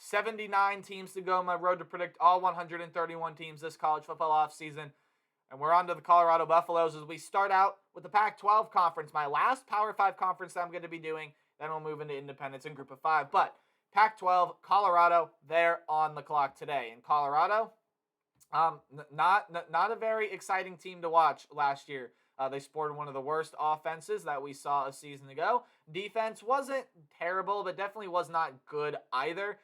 79 teams to go on my road to predict all 131 teams this college football offseason. And we're on to the Colorado Buffaloes as we start out with the Pac-12 conference, my last Power 5 conference that I'm going to be doing. Then we'll move into Independence and Group of 5. But Pac-12, Colorado, they're on the clock today. And Colorado, not a very exciting team to watch last year. They sported one of the worst offenses that we saw a season ago. Defense wasn't terrible, but definitely was not good either.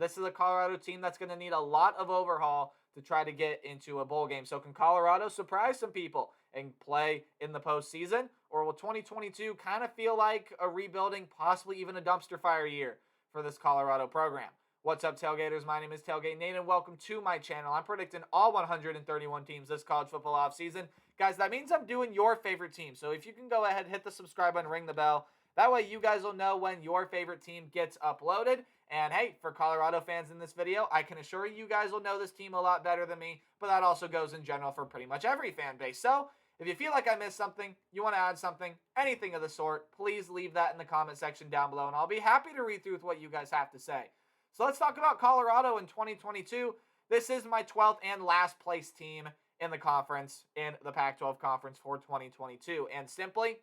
This is a Colorado team that's going to need a lot of overhaul to try to get into a bowl game. So can Colorado surprise some people and play in the postseason? Or will 2022 kind of feel like a rebuilding, possibly even a dumpster fire year for this Colorado program? What's up, Tailgaters? My name is Tailgate Nate, and welcome to my channel. I'm predicting all 131 teams this college football offseason. Guys, that means I'm doing your favorite team. So if you can go ahead, hit the subscribe button, ring the bell. That way you guys will know when your favorite team gets uploaded. And hey, for Colorado fans in this video, I can assure you guys will know this team a lot better than me, but that also goes in general for pretty much every fan base. So if you feel like I missed something, you want to add something, anything of the sort, please leave that in the comment section down below, and I'll be happy to read through with what you guys have to say. So let's talk about Colorado in 2022. This is my 12th and last place team in the conference, in the Pac-12 conference for 2022. And simply,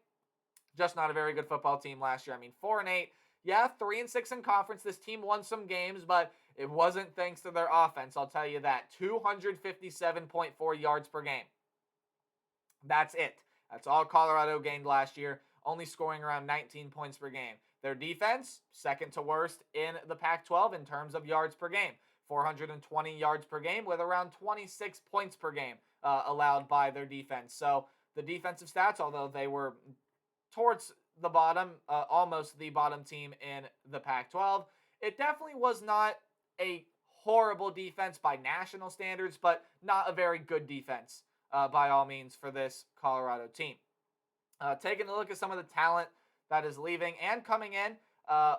just not a very good football team last year. I mean, 4-8. Yeah, 3-6 in conference. This team won some games, but it wasn't thanks to their offense. I'll tell you that. 257.4 yards per game. That's it. That's all Colorado gained last year, only scoring around 19 points per game. Their defense, second to worst in the Pac-12 in terms of yards per game. 420 yards per game with around 26 points per game allowed by their defense. So the defensive stats, although they were towards the bottom, almost the bottom team in the Pac-12, it definitely was not a horrible defense by national standards, but not a very good defense by all means for this Colorado team. Taking a look at some of the talent that is leaving and coming in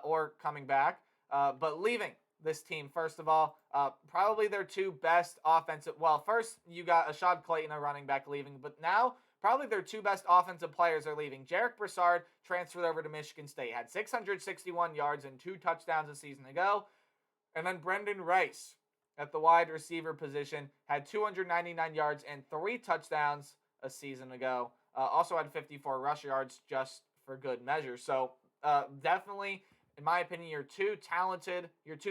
or coming back, but leaving this team. First of all, probably their two best offensive. Well, first you got Ashad Clayton, a running back, leaving, but now probably their two best offensive players are leaving. Jarek Broussard transferred over to Michigan State, had 661 yards and 2 touchdowns a season ago, and then Brendan Rice at the wide receiver position had 299 yards and 3 touchdowns a season ago. Also had 54 rush yards just for good measure. So definitely, in my opinion, your two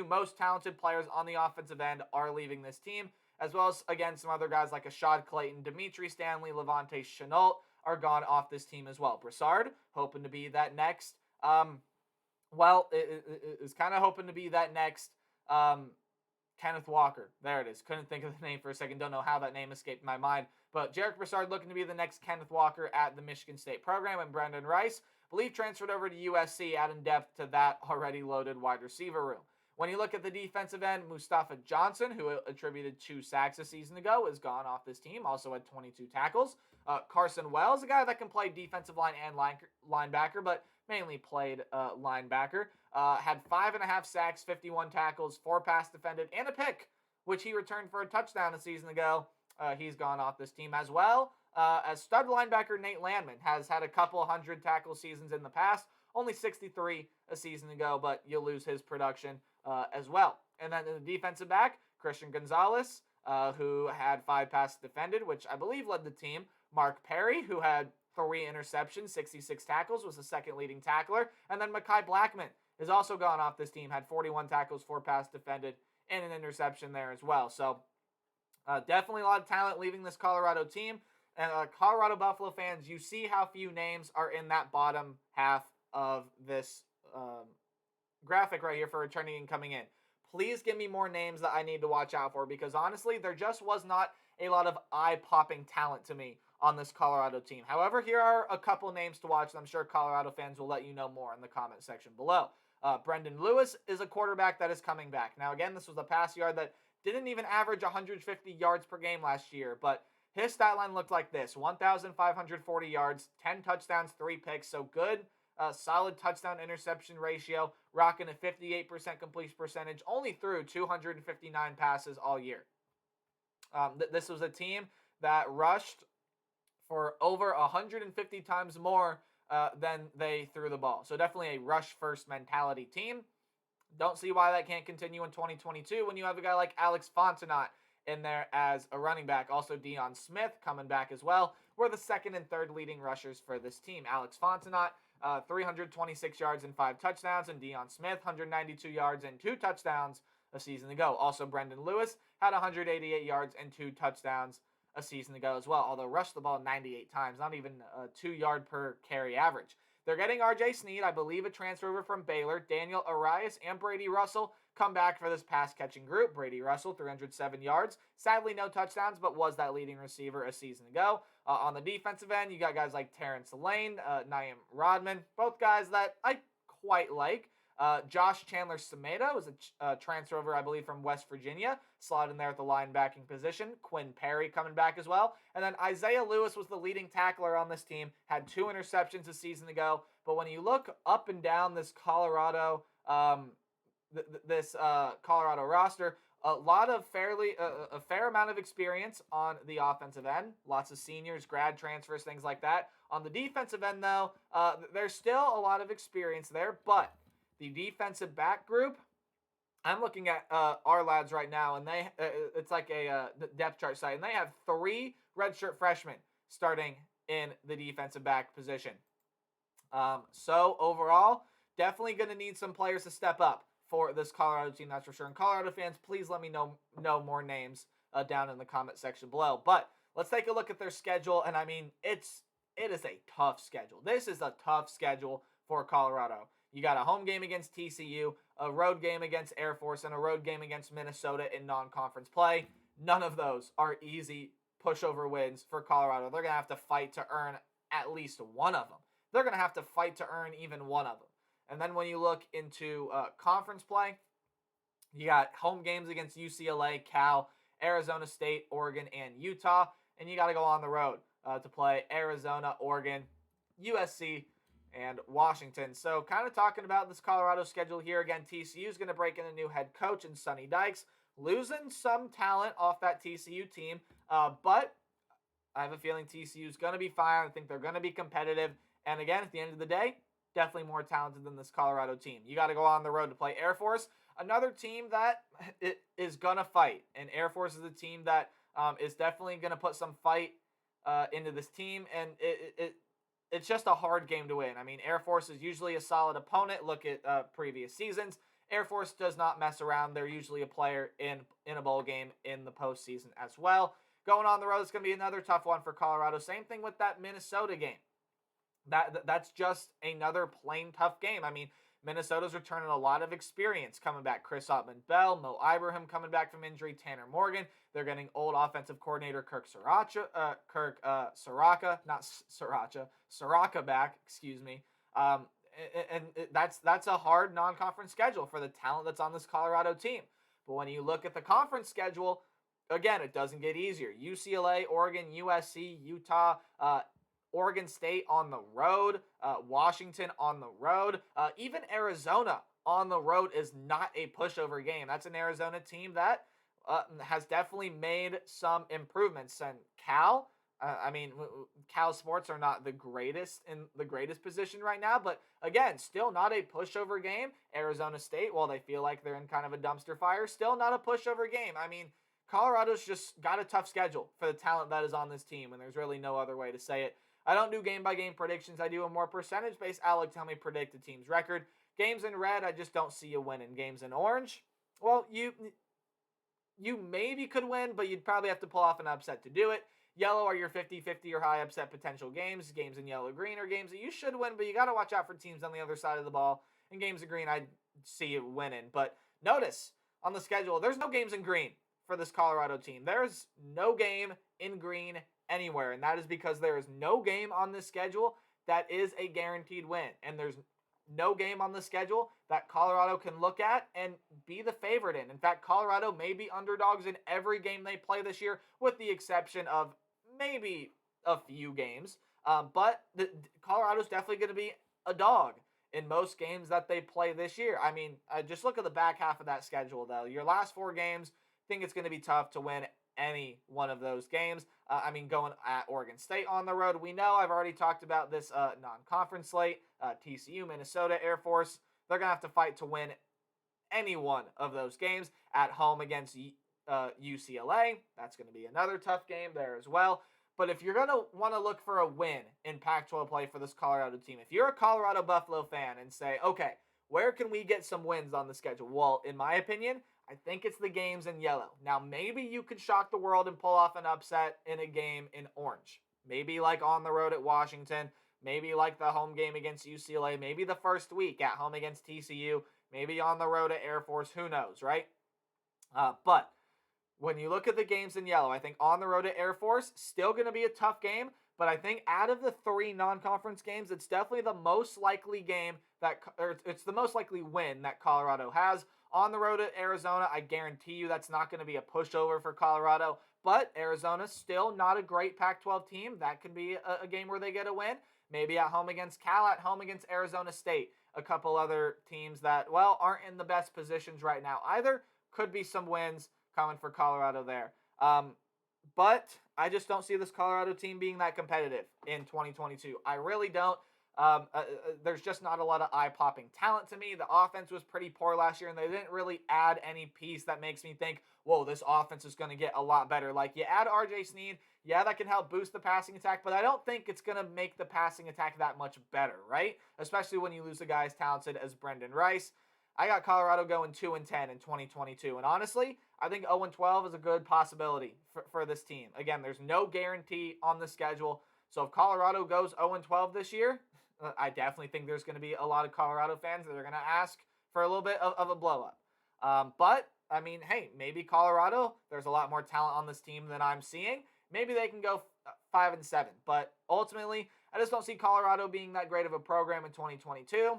most talented players on the offensive end are leaving this team, as well as, again, some other guys like Ashad Clayton, Dimitri Stanley, Levante Chenault are gone off this team as well. Broussard, hoping to be that next, is kind of hoping to be that next Kenneth Walker. There it is. Couldn't think of the name for a second. Don't know how that name escaped my mind. But Jarek Broussard looking to be the next Kenneth Walker at the Michigan State program. And Brendan Rice, I believe, transferred over to USC, adding depth to that already loaded wide receiver room. When you look at the defensive end, Mustafa Johnson, who attributed 2 sacks a season ago, is gone off this team. Also had 22 tackles. Carson Wells, a guy that can play defensive line and linebacker, but mainly played linebacker. Had 5.5 sacks, 51 tackles, 4 pass defended, and a pick, which he returned for a touchdown a season ago. He's gone off this team, as well as stud linebacker Nate Landman has had a couple hundred tackle seasons in the past, only 63 a season ago, but you'll lose his production as well. And then in the defensive back, Christian Gonzalez, who had 5 passes defended, which I believe led the team. Mark Perry, who had 3 interceptions, 66 tackles, was the second leading tackler. And then Mekhi Blackman has also gone off this team, had 41 tackles, 4 passes defended, and an interception there as well. So definitely a lot of talent leaving this Colorado team. And Colorado Buffalo fans, you see how few names are in that bottom half of this graphic right here for returning and coming in. Please give me more names that I need to watch out for, because honestly, there just was not a lot of eye-popping talent to me on this Colorado team. However, here are a couple names to watch, and I'm sure Colorado fans will let you know more in the comment section below. Brendan Lewis is a quarterback that is coming back. Now, again, this was a pass yard that didn't even average 150 yards per game last year, but his stat line looked like this: 1,540 yards, 10 touchdowns, 3 picks, so good. Solid touchdown interception ratio, rocking a 58% completion percentage, only threw 259 passes all year. This was a team that rushed for over 150 times more than they threw the ball. So definitely a rush-first mentality team. Don't see why that can't continue in 2022 when you have a guy like Alex Fontenot in there as a running back. Also, Deion Smith coming back as well. We're the second and third leading rushers for this team. Alex Fontenot, 326 yards and 5 touchdowns, and Deion Smith, 192 yards and 2 touchdowns a season ago. Also, Brendan Lewis had 188 yards and 2 touchdowns a season ago as well, although rushed the ball 98 times, not even a 2-yard per carry average. They're getting R.J. Sneed, I believe a transfer over from Baylor. Daniel Arias and Brady Russell come back for this pass-catching group. Brady Russell, 307 yards. Sadly, no touchdowns, but was that leading receiver a season ago. On the defensive end, you got guys like Terrence Lane, Naeem Rodman, both guys that I quite like. Josh Chandler Semeda was a transfer over, I believe, from West Virginia, slotted in there at the linebacking position. Quinn Perry coming back as well. And then Isaiah Lewis was the leading tackler on this team, had 2 interceptions a season ago. But when you look up and down this Colorado Colorado roster, a lot of a fair amount of experience on the offensive end. Lots of seniors, grad transfers, things like that. On the defensive end, though, there's still a lot of experience there, but the defensive back group, I'm looking at our lads right now, and it's like a depth chart site, and they have 3 redshirt freshmen starting in the defensive back position. So overall, definitely going to need some players to step up for this Colorado team, that's for sure. And Colorado fans, please let me know more names down in the comment section below. But let's take a look at their schedule, and I mean, it is a tough schedule. This is a tough schedule for Colorado. You got a home game against TCU, a road game against Air Force, and a road game against Minnesota in non-conference play. None of those are easy pushover wins for Colorado. They're going to have to fight to earn at least one of them. They're going to have to fight to earn even one of them. And then when you look into conference play, you got home games against UCLA, Cal, Arizona State, Oregon, and Utah. And you got to go on the road to play Arizona, Oregon, USC, and Washington. So kind of talking about this Colorado schedule here. Again, TCU is going to break in a new head coach in Sonny Dykes, losing some talent off that TCU team. But I have a feeling TCU is going to be fine. I think they're going to be competitive. And again, at the end of the day, definitely more talented than this Colorado team. You got to go on the road to play Air Force, another team that is going to fight. And Air Force is a team that is definitely going to put some fight into this team. And it's just a hard game to win. I mean, Air Force is usually a solid opponent. Look at previous seasons. Air Force does not mess around. They're usually a player in a bowl game in the postseason as well. Going on the road, it's going to be another tough one for Colorado. Same thing with that Minnesota game. That's just another plain tough game. I mean, Minnesota's returning a lot of experience coming back. Chris Ottman-Bell, Mo Ibrahim coming back from injury, Tanner Morgan. They're getting old offensive coordinator Soraka back, excuse me. And that's a hard non-conference schedule for the talent that's on this Colorado team. But when you look at the conference schedule, again, it doesn't get easier. UCLA, Oregon, USC, Utah, Oregon State on the road, Washington on the road, even Arizona on the road is not a pushover game. That's an Arizona team that has definitely made some improvements. And Cal, Cal sports are not the greatest in the greatest position right now, but again, still not a pushover game. Arizona State, while they feel like they're in kind of a dumpster fire, still not a pushover game. I mean, Colorado's just got a tough schedule for the talent that is on this team, and there's really no other way to say it. I don't do game-by-game predictions. I do a more percentage-based outlook to help me predict the team's record. Games in red, I just don't see you winning. Games in orange, well, you maybe could win, but you'd probably have to pull off an upset to do it. Yellow are your 50-50 or high upset potential games. Games in yellow-green are games that you should win, but you got to watch out for teams on the other side of the ball. In games in green, I see you winning. But notice, on the schedule, there's no games in green for this Colorado team. There's no game in green anywhere, and that is because there is no game on this schedule that is a guaranteed win, and there's no game on the schedule that Colorado can look at and be the favorite in. In fact, Colorado may be underdogs in every game they play this year, with the exception of maybe a few games, but Colorado's definitely going to be a dog in most games that they play this year. I mean, just look at the back half of that schedule, though. Your last 4 games, I think it's going to be tough to win any one of those games. Going at Oregon State on the road, we know I've already talked about this non-conference slate. TCU, Minnesota, Air Force, they're going to have to fight to win any one of those games. At home against UCLA, that's going to be another tough game there as well. But if you're going to want to look for a win in Pac-12 play for this Colorado team, if you're a Colorado Buffalo fan and say, okay, where can we get some wins on the schedule? Well, in my opinion, I think it's the games in yellow. Now, maybe you could shock the world and pull off an upset in a game in orange. Maybe like on the road at Washington, maybe like the home game against UCLA, maybe the first week at home against TCU, maybe on the road at Air Force, who knows, right? But when you look at the games in yellow, I think on the road at Air Force, still going to be a tough game, but I think out of the 3 non-conference games, it's definitely the most likely game it's the most likely win that Colorado has. On the road at Arizona, I guarantee you that's not going to be a pushover for Colorado, but Arizona's still not a great Pac-12 team. That can be a game where they get a win. Maybe at home against Cal, at home against Arizona State. A couple other teams that, well, aren't in the best positions right now either. Could be some wins coming for Colorado there. But I just don't see this Colorado team being that competitive in 2022. I really don't. There's just not a lot of eye-popping talent to me. The offense was pretty poor last year, and they didn't really add any piece that makes me think, whoa, this offense is going to get a lot better. Like, you add R.J. Sneed, yeah, that can help boost the passing attack, but I don't think it's going to make the passing attack that much better, right? Especially when you lose a guy as talented as Brendan Rice. I got Colorado going 2-10 in 2022, and honestly, I think 0-12 is a good possibility for this team. Again, there's no guarantee on the schedule, so if Colorado goes 0-12 this year, I definitely think there's going to be a lot of Colorado fans that are going to ask for a little bit of a blow-up. But, I mean, hey, maybe Colorado, there's a lot more talent on this team than I'm seeing. Maybe they can go 5-7, but ultimately, I just don't see Colorado being that great of a program in 2022.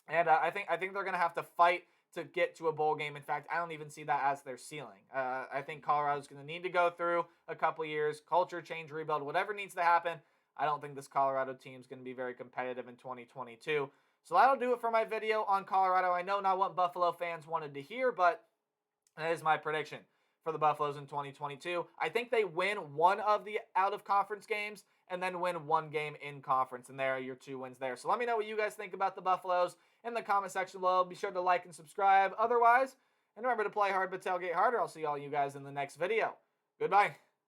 And I think they're going to have to fight to get to a bowl game. In fact, I don't even see that as their ceiling. I think Colorado's going to need to go through a couple years, culture change, rebuild, whatever needs to happen. I don't think this Colorado team is going to be very competitive in 2022. So that'll do it for my video on Colorado. I know not what Buffalo fans wanted to hear, but that is my prediction for the Buffaloes in 2022. I think they win one of the out-of-conference games and then win one game in conference, and there are your 2 wins there. So let me know what you guys think about the Buffaloes in the comment section below. Be sure to like and subscribe. Otherwise, and remember to play hard but tailgate harder. I'll see all you guys in the next video. Goodbye.